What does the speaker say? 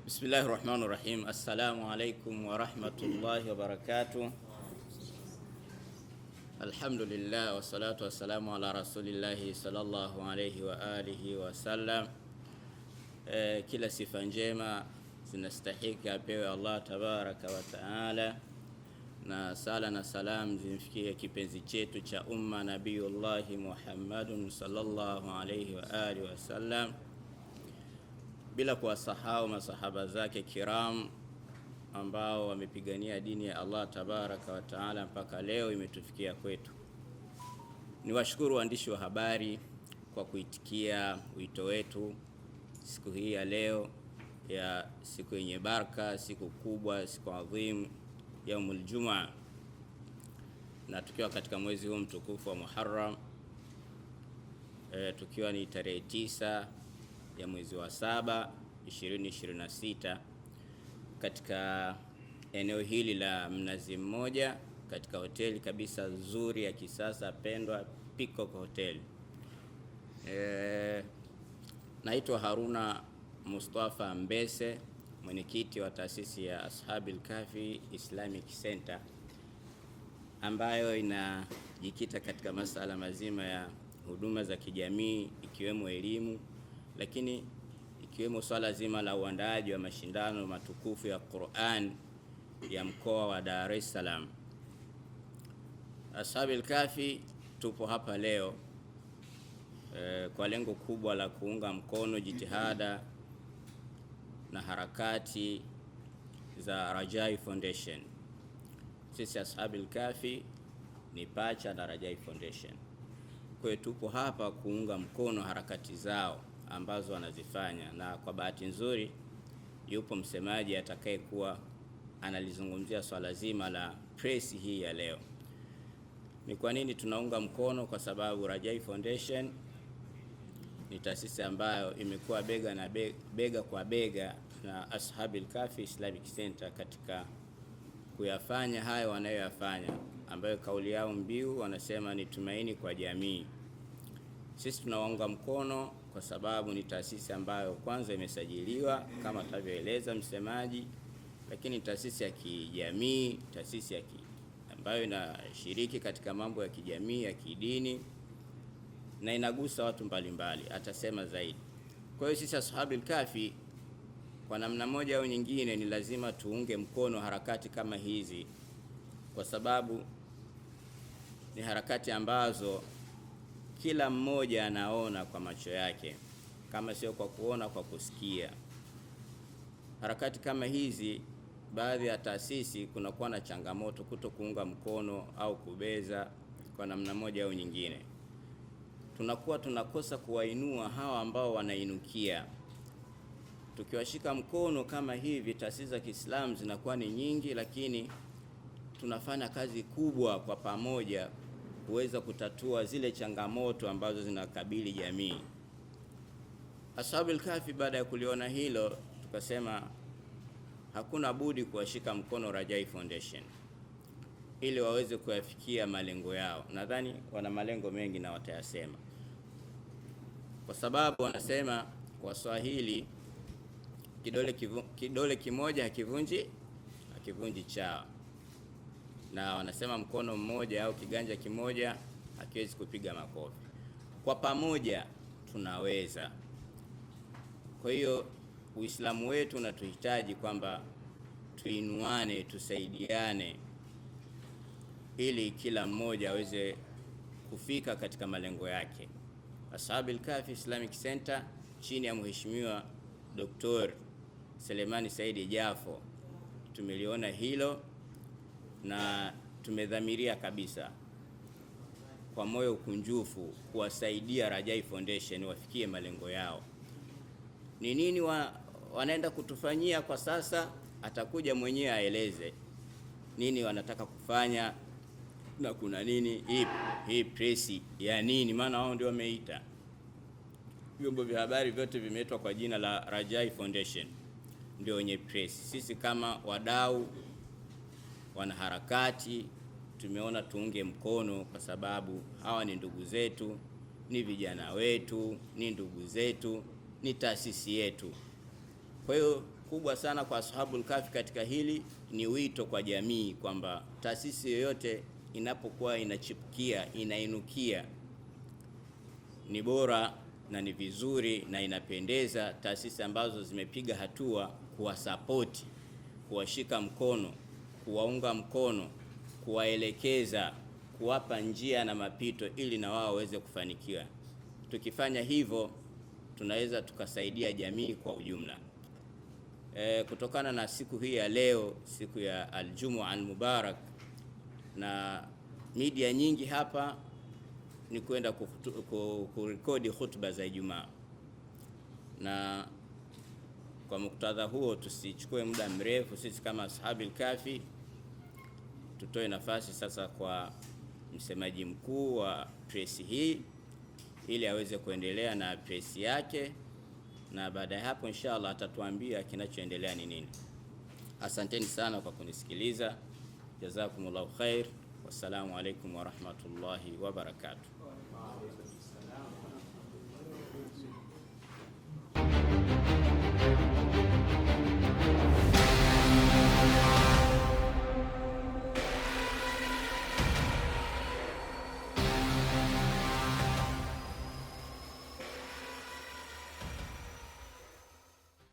Bismillahirrahmanirrahim. Assalamu alaikum wa rahmatullahi wa barakatuh. Alhamdulillah wa salatu wa salamu ala rasulillahi sallallahu alayhi wa alihi wa sallam. Kila sifa njema zinastahiki apewe Allah tabaraka wa taala, na sala na salam zimfikie kipenzi chetu cha umma Nabiyullahi Muhammadun sallallahu alayhi wa alihi wa sallam, bila kuwasahau masahaba zake kiram ambao wamepigania dini ya Allah tabaraka wa taala mpaka leo imetufikia kwetu. Niwashukuru waandishi wa habari kwa kuitikia wito wetu siku hii ya leo, ya siku yenye baraka, siku kubwa, siku adhim, yaumul Jumaa, na tukiwa katika mwezi huu mtukufu wa Muharram, tukiwa ni tarehe 9 ya mwezi wa 7 2026, katika eneo hili la Mnazi Mmoja, katika hoteli kabisa nzuri ya kisasa pendwa, Peacock Hotel. Naitwa Haruna Mustafa Mbese, mwenyekiti wa taasisi ya Ashabil Kahfi Islamic Center, ambayo inajikita katika masala mazima ya huduma za kijamii, ikiwemo elimu, lakini ikiwemo swala zima la uandaaji wa mashindano matukufu ya Qur'an ya mkoa wa Dar es Salaam. Ashabil Kahfi tupo hapa leo kwa lengo kubwa la kuunga mkono jitihada na harakati za Rajai Foundation. Sisi Ashabil Kahfi ni pacha na Rajai Foundation, kwa hiyo tupo hapa kuunga mkono harakati zao ambazo wanazifanya, na kwa bahati nzuri yupo msemaji atakayekuwa analizungumzia swala zima la press hii ya leo. Ni kwa nini tunaunga mkono? Kwa sababu Rajai Foundation ni taasisi ambayo imekuwa bega kwa bega na Ashabil Kahfi Islamic Center katika kuyafanya hayo wanayoyafanya, ambayo kauli yao mbiu wanasema ni tumaini kwa jamii. Sisi tunawaunga mkono kwa sababu ni taasisi ambayo kwanza imesajiliwa kama atavyoeleza msemaji, lakini taasisi ya kijamii, taasisi ambayo inashiriki katika mambo ya kijamii, ya kidini, na inagusa watu mbalimbali, atasema zaidi. Kwa hiyo sisi Ashabil Kahfi kwa namna moja au nyingine ni lazima tuunge mkono harakati kama hizi, kwa sababu ni harakati ambazo kila mmoja anaona kwa macho yake, kama sio kwa kuona, kwa kusikia. Harakati kama hizi, baadhi ya taasisi kunakuwa na changamoto kuto kuunga mkono au kubeza kwa namna moja au nyingine. Tunakosa kuwainua hawa ambao wanainukia. Tukiwashika mkono kama hivi, taasisi za Kiislamu zinakuwa ni nyingi, lakini tunafanya kazi kubwa kwa pamoja kuweza kutatua zile changamoto ambazo zinakabili jamii. Ashabil Kahfi baada ya kuliona hilo, tukasema hakuna budi kuwashika mkono Rajai Foundation ili waweze kuyafikia malengo yao. Nadhani wana malengo mengi na watayasema, kwa sababu wanasema kwa Swahili, kidole kimoja hakivunji chawa, na wanasema mkono mmoja au kiganja kimoja hakiwezi kupiga makofi. Kwa pamoja tunaweza. Kwa hiyo Uislamu wetu unatuhitaji kwamba tuinuane, tusaidiane, ili kila mmoja aweze kufika katika malengo yake. Ashabil Kahfi Islamic Center chini ya Mheshimiwa Dr. Selemani Saidi Jafo tumeliona hilo, na tumedhamiria kabisa kwa moyo kunjufu kuwasaidia Rajai Foundation wafikie malengo yao. Ni nini wanaenda kutufanyia kwa sasa? Atakuja mwenyewe aeleze nini wanataka kufanya na kuna nini. Hii press ya nini? Maana wao ndio wameita, vyombo vya habari vyote vimeitwa kwa jina la Rajai Foundation, ndio wenye press. Sisi kama wadau, wanaharakati, tumeona tuunge mkono, kwa sababu hawa ni ndugu zetu, ni vijana wetu, ni ndugu zetu, ni taasisi yetu. Kwa hiyo kubwa sana kwa Ashabul Kahfi katika hili ni wito kwa jamii kwamba taasisi yoyote inapokuwa inachipukia, inainukia, ni bora na ni vizuri na inapendeza taasisi ambazo zimepiga hatua kuwasapoti, kuwashika mkono, kuwaunga mkono, kuwaelekeza, kuwapa njia na mapito ili na wao waweze kufanikiwa. Tukifanya hivyo tunaweza tukasaidia jamii kwa ujumla. Kutokana na siku hii ya leo, siku ya Aljumua al-Mubarak, na media nyingi hapa ni kwenda kurekodi khutba za Ijumaa, na kwa muktadha huo tusichukue muda mrefu. Sisi kama Ashabul Kahfi tutoe nafasi sasa kwa msemaji mkuu wa press hii ili aweze kuendelea na press yake, na baada ya hapo inshallah atatuambia kinachoendelea ni nini. Asanteni sana kwa kunisikiliza. Jazakumullahu khair. Wassalamu alaikum wa rahmatullahi wa barakatuh.